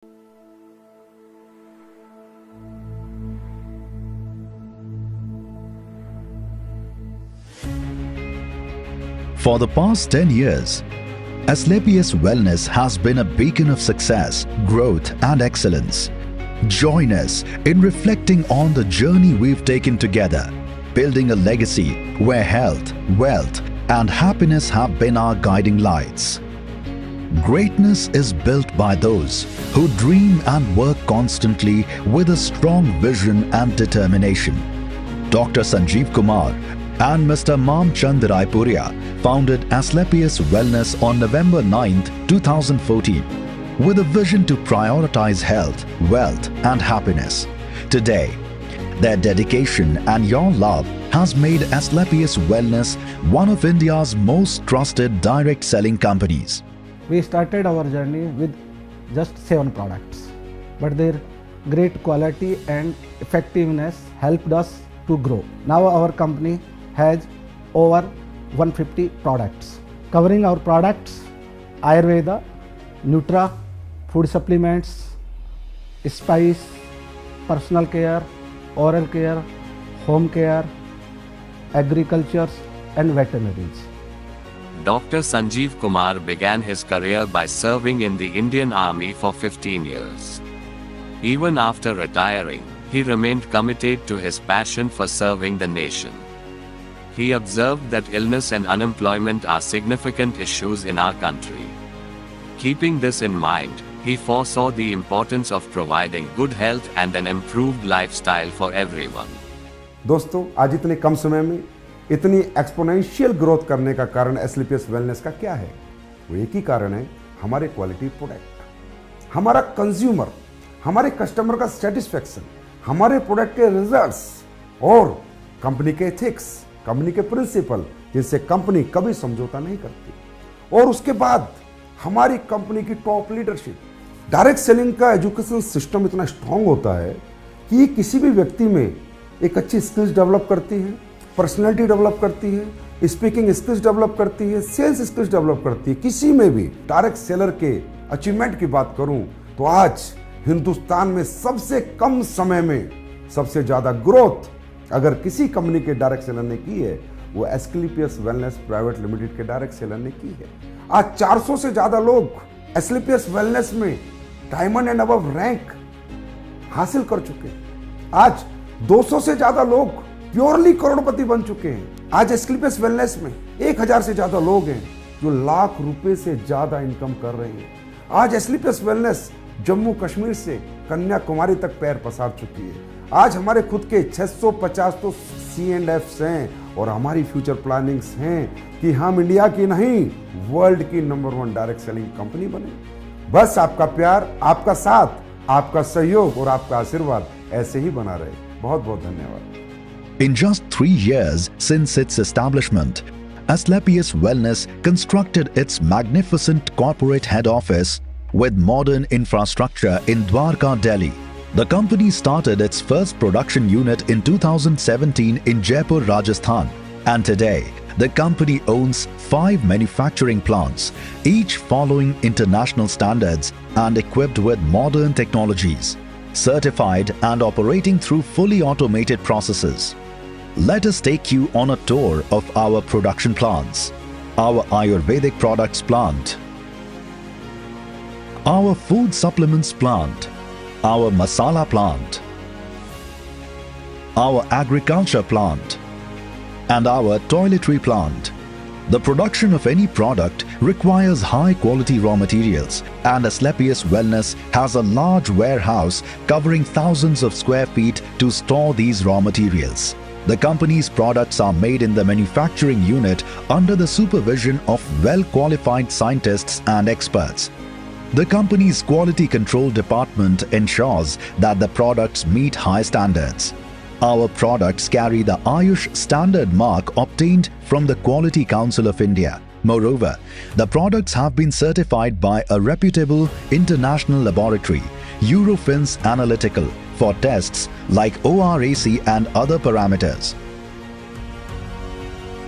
For the past 10 years, Asclepius Wellness has been a beacon of success, growth and excellence. Join us in reflecting on the journey we've taken together, building a legacy where health, wealth and happiness have been our guiding lights. Greatness is built by those who dream and work constantly with a strong vision and determination. Dr. Sanjeev Kumar and Mr. Mamchand Raipuria founded Asclepius Wellness on November 9, 2014, with a vision to prioritize health, wealth and happiness. Today, their dedication and your love has made Asclepius Wellness one of India's most trusted direct selling companies. We started our journey with just 7 products, but their great quality and effectiveness helped us to grow. Now our company has over 150 products. Covering our products, Ayurveda, Nutra, food supplements, spice, personal care, oral care, home care, agriculture and veterinaries. Dr. Sanjeev Kumar began his career by serving in the Indian Army for 15 years. Even after retiring, he remained committed to his passion for serving the nation. He observed that illness and unemployment are significant issues in our country. Keeping this in mind, he foresaw the importance of providing good health and an improved lifestyle for everyone. दोस्तों, आज इतने कम समय में इतनी exponential growth करने का कारण Asclepius wellness का क्या है? वो एक ही कारण है, हमारे क्वालिटी प्रोडक्ट, हमारा कंज्यूमर, हमारे कस्टमर का सेटिस्फेक्शन, हमारे प्रोडक्ट के रिजल्ट्स और कंपनी के एथिक्स, कंपनी के प्रिंसिपल, जिनसे कंपनी कभी समझौता नहीं करती। और उसके बाद हमारी कंपनी की टॉप लीडरशिप। डायरेक्ट सेलिंग का एजुकेशन सिस्टम इतना स्ट्रांग होता है कि किसी भी व्यक्ति में एक अच्छी स्किल्स डेवलप करती है, पर्सनैलिटी डेवलप करती है, स्पीकिंग स्किल्स डेवलप करती है, सेल्स स्किल्स डेवलप करती है। किसी में भी डायरेक्ट सेलर के अचीवमेंट की बात करूं तो आज हिंदुस्तान में सबसे कम समय में सबसे ज्यादा ग्रोथ अगर किसी कंपनी के डायरेक्ट सेलर ने की है, वो एस्क्लेपियस वेलनेस प्राइवेट लिमिटेड के डायरेक्ट सेलर ने की है। आज 400 से ज्यादा लोग एस्क्लेपियस वेलनेस में डायमंड एंड अबव रैंक हासिल कर चुके हैं। आज 200 से ज्यादा लोग प्योरली करोड़पति बन चुके हैं। आज एस्क्लेपियस वेलनेस में 1000 से ज्यादा लोग हैं जो लाख रुपए से ज्यादा इनकम कर रहे हैं। आज एस्क्लेपियस वेलनेस जम्मू कश्मीर से कन्याकुमारी तक पैर पसार चुकी है। आज हमारे खुद के 650 तो C&Fs हैं और हमारी फ्यूचर प्लानिंग्स हैं कि हम इंडिया की नहीं, वर्ल्ड की नंबर 1 डायरेक्ट सेलिंग कंपनी बने। बस आपका प्यार, आपका साथ, आपका सहयोग और आपका आशीर्वाद ऐसे ही बना रहे। बहुत बहुत धन्यवाद। In just 3 years since its establishment, Asclepius Wellness constructed its magnificent corporate head office with modern infrastructure in Dwarka, Delhi. The company started its first production unit in 2017 in Jaipur, Rajasthan, and today the company owns 5 manufacturing plants, each following international standards and equipped with modern technologies, certified and operating through fully automated processes. Let us take you on a tour of our production plants. Our Ayurvedic products plant, our food supplements plant, our masala plant, our agriculture plant, and our toiletry plant. The production of any product requires high quality raw materials, and Asclepius Wellness has a large warehouse covering thousands of square feet to store these raw materials. The company's products are made in the manufacturing unit under the supervision of well-qualified scientists and experts. The company's quality control department ensures that the products meet high standards. Our products carry the Ayush standard mark obtained from the Quality Council of India. Moreover, the products have been certified by a reputable international laboratory, Eurofins Analytical, for tests like ORAC and other parameters.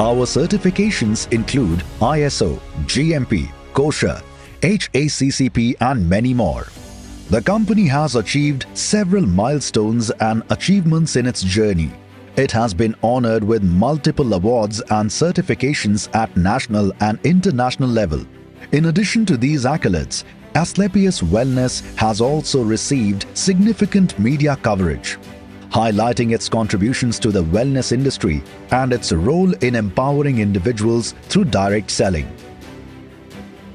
Our certifications include ISO, GMP, kosher, HACCP and many more. The company has achieved several milestones and achievements in its journey. It has been honored with multiple awards and certifications at national and international level. In addition to these accolades, Asclepius Wellness has also received significant media coverage, highlighting its contributions to the wellness industry and its role in empowering individuals through direct selling.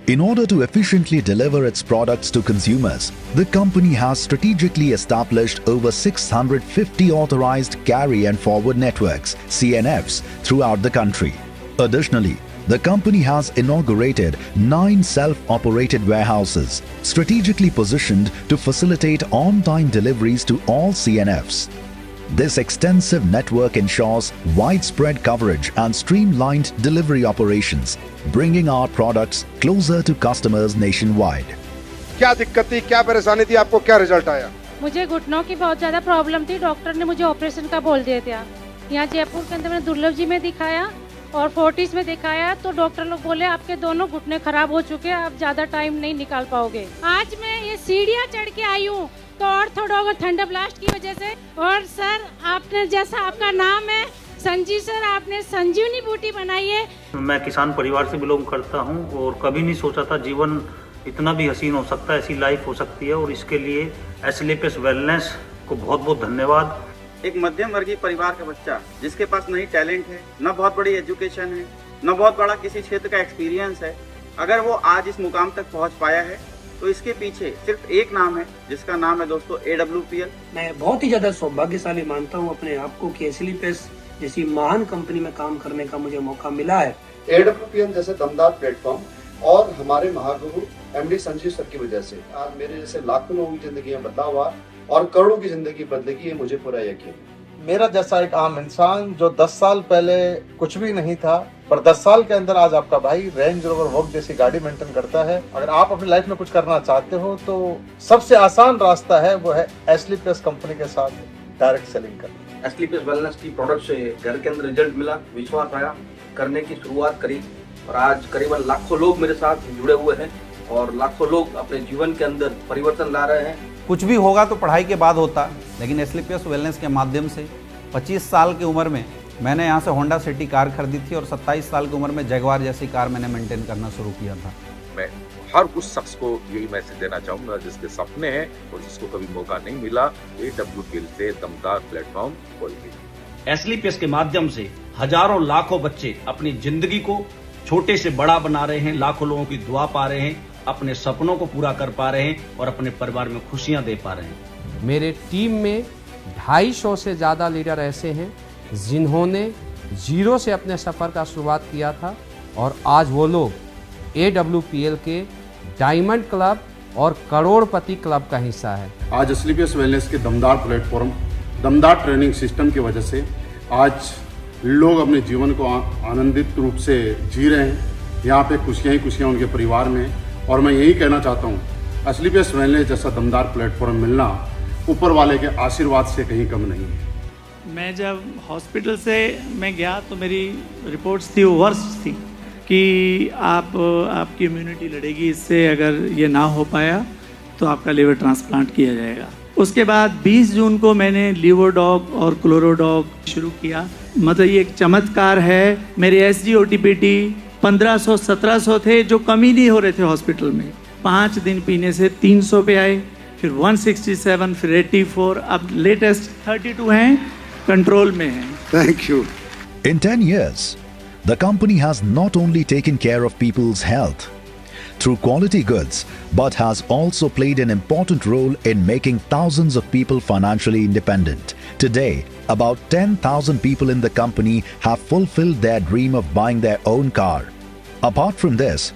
In order to efficiently deliver its products to consumers, the company has strategically established over 650 authorized carry and forward networks (CNFs) throughout the country. Additionally, the company has inaugurated 9 self-operated warehouses, strategically positioned to facilitate on-time deliveries to all CNFs. This extensive network ensures widespread coverage and streamlined delivery operations, bringing our products closer to customers nationwide. क्या दिक्कत थी, क्या परेशानी थी, आपको क्या result आया? मुझे घुटनों की बहुत ज्यादा प्रॉब्लम थी। डॉक्टर ने मुझे ऑपरेशन का बोल दिया था। यहाँ जयपुर के अंदर मैंने दुर्लभ जी में दिखाया और फोर्टिस में दिखाया, तो डॉक्टर लोग बोले आपके दोनों घुटने खराब हो चुके हैं, आप ज्यादा टाइम नहीं निकाल पाओगे। आज मैं ये सीढ़ियाँ चढ़ के आई हूँ तो ऑर्थोडॉग और थंडर ब्लास्ट की वजह से। और सर, आपने जैसा आपका नाम है संजीव सर, आपने संजीवनी बूटी बनाई है। मैं किसान परिवार से बिलोंग करता हूं और कभी नहीं सोचा था जीवन इतना भी हसीन हो सकता है, ऐसी लाइफ हो सकती है। और इसके लिए एस्क्लेपियस वेलनेस को बहुत बहुत धन्यवाद। एक मध्यम वर्गीय परिवार का बच्चा जिसके पास नहीं टैलेंट है, न बहुत बड़ी एजुकेशन है, न बहुत बड़ा किसी क्षेत्र का एक्सपीरियंस है, अगर वो आज इस मुकाम तक पहुंच पाया है तो इसके पीछे सिर्फ एक नाम है, जिसका नाम है दोस्तों AWPL। मैं बहुत ही ज्यादा सौभाग्यशाली मानता हूं अपने आप को कि एस्क्लेपियस जैसी महान कंपनी में काम करने का मुझे मौका मिला है। AWPL जैसे दमदार प्लेटफॉर्म और हमारे महागुरु MD संजीव सर की वजह से आज मेरे जैसे लाखों लोगों की जिंदगी में बदलाव हुआ और करोड़ों की जिंदगी बदलेगी, ये मुझे पूरा यकीन है। मेरा जैसा एक आम इंसान जो 10 साल पहले कुछ भी नहीं था, पर 10 साल के अंदर आज आपका भाई रेंज रोवर वॉक जैसी गाड़ी मेंटेन करता है। अगर आप अपनी लाइफ में कुछ करना चाहते हो तो सबसे आसान रास्ता है वो है एस्क्लेपियस कंपनी के साथ डायरेक्ट सेलिंग करना। एस्क्लेपियस वेलनेस की प्रोडक्ट से घर के अंदर रिजल्ट मिला, विश्वास आया, करने की शुरुआत करी और आज करीबन लाखों लोग मेरे साथ जुड़े हुए हैं और लाखों लोग अपने जीवन के अंदर परिवर्तन ला रहे हैं। कुछ भी होगा तो पढ़ाई के बाद होता, लेकिन एस्क्लेपियस वेलनेस के माध्यम से 25 साल की उम्र में मैंने यहाँ से होंडा सिटी कार खरीदी थी और 27 साल की उम्र में जगुआर जैसी कार मैंने मेंटेन करना शुरू किया था। मैं हर उस शख्स को यही मैसेज देना चाहूँगा जिसके सपने हैं और जिसको कभी मौका नहीं मिला, AWPL से दमदार प्लेटफॉर्म खोलिए। एस्क्लेपियस के माध्यम से हजारों लाखों बच्चे अपनी जिंदगी को छोटे से बड़ा बना रहे हैं, लाखों लोगों की दुआ पा रहे हैं, अपने सपनों को पूरा कर पा रहे हैं और अपने परिवार में खुशियां दे पा रहे हैं। मेरे टीम में 250 से ज़्यादा लीडर ऐसे हैं जिन्होंने जीरो से अपने सफ़र का शुरुआत किया था और आज वो लोग AWPL के डायमंड क्लब और करोड़पति क्लब का हिस्सा है। आज एस्क्लेपियस वेलनेस के दमदार प्लेटफॉर्म, दमदार ट्रेनिंग सिस्टम की वजह से आज लोग अपने जीवन को आनंदित रूप से जी रहे हैं। यहाँ पे खुशियाँ ही खुशियाँ उनके परिवार में। और मैं यही कहना चाहता हूँ, एस्क्लेपियस वेलनेस जैसा दमदार प्लेटफॉर्म मिलना ऊपर वाले के आशीर्वाद से कहीं कम नहीं है। मैं जब हॉस्पिटल से मैं गया तो मेरी रिपोर्ट्स थी वो वर्स्ट थी कि आपकी इम्यूनिटी लड़ेगी इससे, अगर ये ना हो पाया तो आपका लिवर ट्रांसप्लांट किया जाएगा। उसके बाद 20 जून को मैंने लीवोडॉग और क्लोरोडॉग शुरू किया। मतलब ये एक चमत्कार है। मेरे SGOTPT 1500-1700 थे जो कमी नहीं हो रहे थे हॉस्पिटल में। 5 दिन पीने से 300 पे आए, फिर 167, फिर 84, अब लेटेस्ट 32 हैं, कंट्रोल में हैं। Thank you. In 10 years, the company has not only taken care of people's health through quality goods, but has also played an important role in making thousands of people financially independent. Today, about 10,000 people in the company have fulfilled their dream of buying their own car. Apart from this,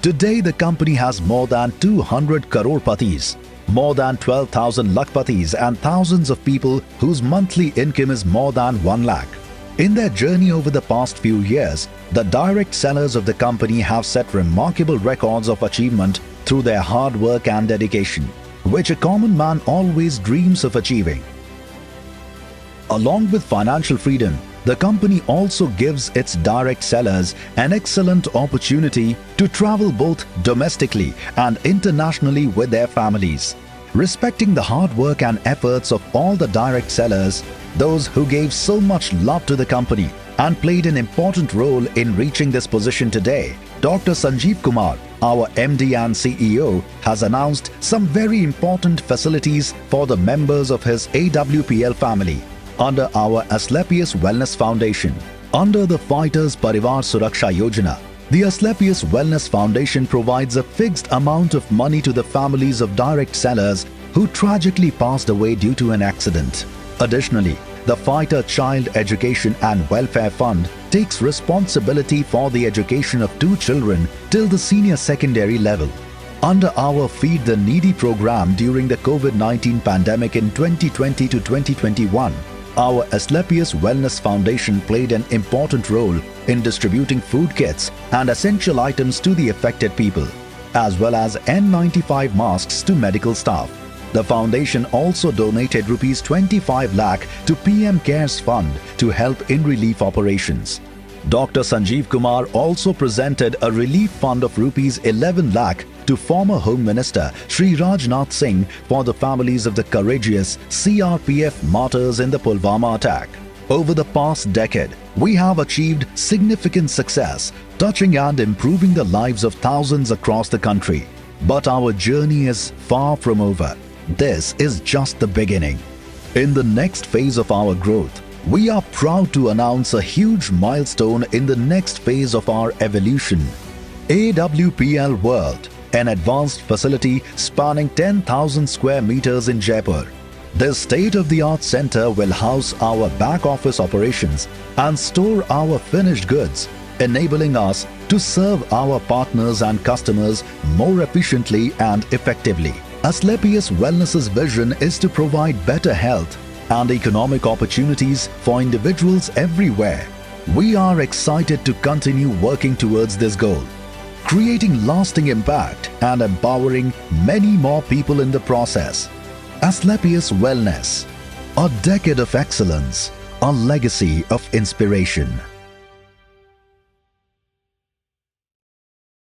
today the company has more than 200 crore-patis, more than 12,000 lakpatis and thousands of people whose monthly income is more than 1 lakh. In their journey over the past few years, the direct sellers of the company have set remarkable records of achievement through their hard work and dedication, which a common man always dreams of achieving. Along with financial freedom, the company also gives its direct sellers an excellent opportunity to travel both domestically and internationally with their families. respecting the hard work and efforts of all the direct sellers, those who gave so much love to the company and played an important role in reaching this position today. Dr. Sanjeev Kumar, our MD and CEO, has announced some very important facilities for the members of his AWPL family under our Asclepius Wellness Foundation. Under the Fighters Parivar Suraksha Yojana, the Asclepius Wellness Foundation provides a fixed amount of money to the families of direct sellers who tragically passed away due to an accident. Additionally, the Fighter Child Education and Welfare Fund takes responsibility for the education of 2 children till the senior secondary level. Under our Feed the Needy program during the COVID-19 pandemic in 2020 to 2021, our Asclepius Wellness Foundation played an important role in distributing food kits and essential items to the affected people, as well as N95 masks to medical staff. The foundation also donated Rs 25 lakh to PM CARES Fund to help in relief operations. Dr. Sanjeev Kumar also presented a relief fund of Rs 11 lakh to former Home Minister Shri Rajnath Singh for the families of the courageous CRPF martyrs in the Pulwama attack. Over the past decade, we have achieved significant success, touching and improving the lives of thousands across the country. But our journey is far from over. This is just the beginning. In the next phase of our growth, we are proud to announce a huge milestone in the next phase of our evolution. AWPL World, an advanced facility spanning 10,000 square meters in Jaipur. This state-of-the-art center will house our back-office operations and store our finished goods, enabling us to serve our partners and customers more efficiently and effectively. Asclepius Wellness's vision is to provide better health and economic opportunities for individuals everywhere. We are excited to continue working towards this goal, creating lasting impact and empowering many more people in the process. Asclepius Wellness, a decade of excellence, a legacy of inspiration.